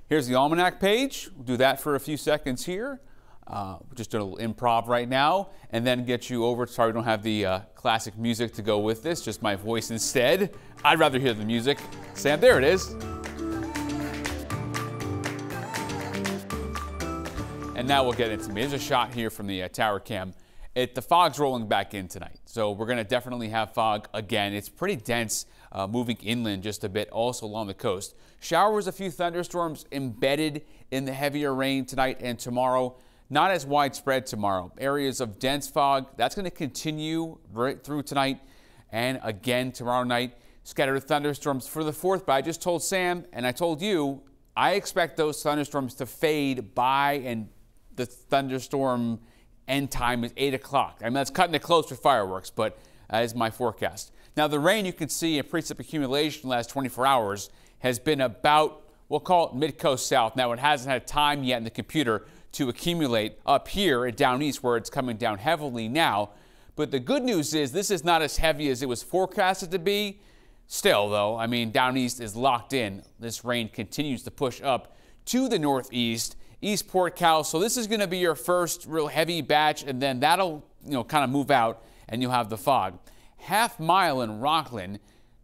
Here's the almanac page. We'll do that for a few seconds here. Just do a little improv right now, and then get you over. Sorry, we don't have the classic music to go with this, just my voice instead. I'd rather hear the music. Sam, there it is. And now we'll get into me. There's a shot here from the tower cam. The fog's rolling back in tonight, so we're going to definitely have fog again. It's pretty dense, moving inland just a bit, also along the coast. Showers, a few thunderstorms embedded in the heavier rain tonight and tomorrow. Not as widespread tomorrow. Areas of dense fog, that's going to continue right through tonight and again tomorrow night. Scattered thunderstorms for the 4th, but I just told Sam and I told you, I expect those thunderstorms to fade by, and the thunderstorm end time is 8 o'clock. I mean, that's cutting it close for fireworks, but that is my forecast. Now, the rain you can see in precip accumulation the last 24 hours has been about, we'll call it mid-coast south. Now, it hasn't had time yet in the computer to accumulate up here at down east, where it's coming down heavily now. But the good news is this is not as heavy as it was forecasted to be. Still, though, I mean, down east is locked in. This rain continues to push up to the northeast, East Port Cal. So this is going to be your first real heavy batch, and then that'll, kind of move out, and you'll have the fog. Half mile in Rockland,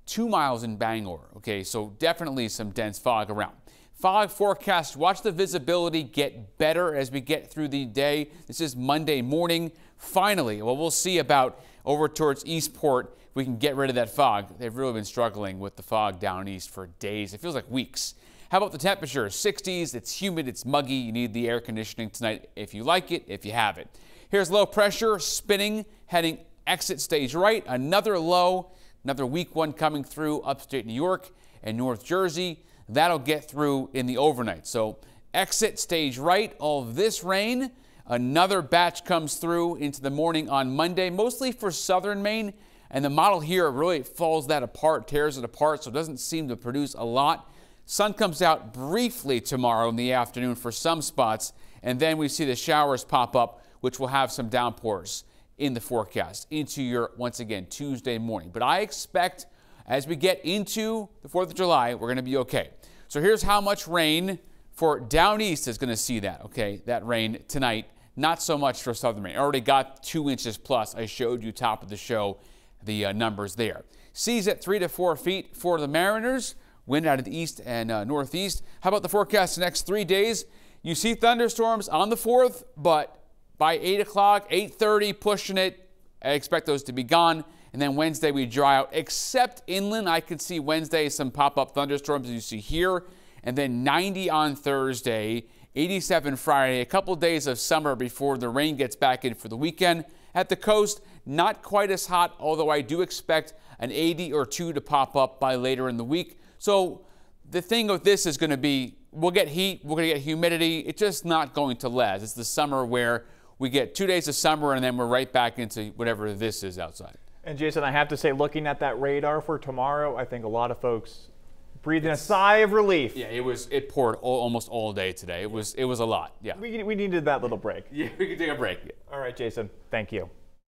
2 miles in Bangor. Okay, so definitely some dense fog around. Fog forecast, watch the visibility get better as we get through the day. This is Monday morning. Finally, well, we'll see about over towards Eastport if we can get rid of that fog. They've really been struggling with the fog down east for days. It feels like weeks. How about the temperature? 60s, it's humid, it's muggy. You need the air conditioning tonight if you like it, if you have it. Here's low pressure, spinning, heading exit stage right. Another low, another weak one coming through upstate New York and North Jersey. That'll get through in the overnight. So exit stage right, all of this rain. Another batch comes through into the morning on Monday, mostly for southern Maine. And the model here really falls that apart, tears it apart, so it doesn't seem to produce a lot. Sun comes out briefly tomorrow in the afternoon for some spots, and then we see the showers pop up, which will have some downpours in the forecast into your, once again, Tuesday morning. But I expect as we get into the 4th of July, we're going to be okay. So here's how much rain for down east is going to see that, okay, that rain tonight. Not so much for southern Maine. Already got 2 inches plus. I showed you top of the show the numbers there. Seas at 3 to 4 feet for the Mariners. Wind out of the east and northeast. How about the forecast the next 3 days? You see thunderstorms on the 4th, but by 8 o'clock, 8:30, pushing it. I expect those to be gone. And then Wednesday we dry out, except inland. I could see Wednesday some pop-up thunderstorms as you see here. And then 90 on Thursday, 87 Friday, a couple days of summer before the rain gets back in for the weekend. At the coast, not quite as hot, although I do expect an 80 or 2 to pop up by later in the week. So the thing with this is going to be, we'll get heat, we're going to get humidity. It's just not going to last. It's the summer where we get 2 days of summer and then we're right back into whatever this is outside. And Jason, I have to say, looking at that radar for tomorrow, I think a lot of folks breathing a sigh of relief. Yeah, it poured almost all day today. It was a lot. Yeah. We needed that little break. Yeah, we could take a break. All right, Jason. Thank you.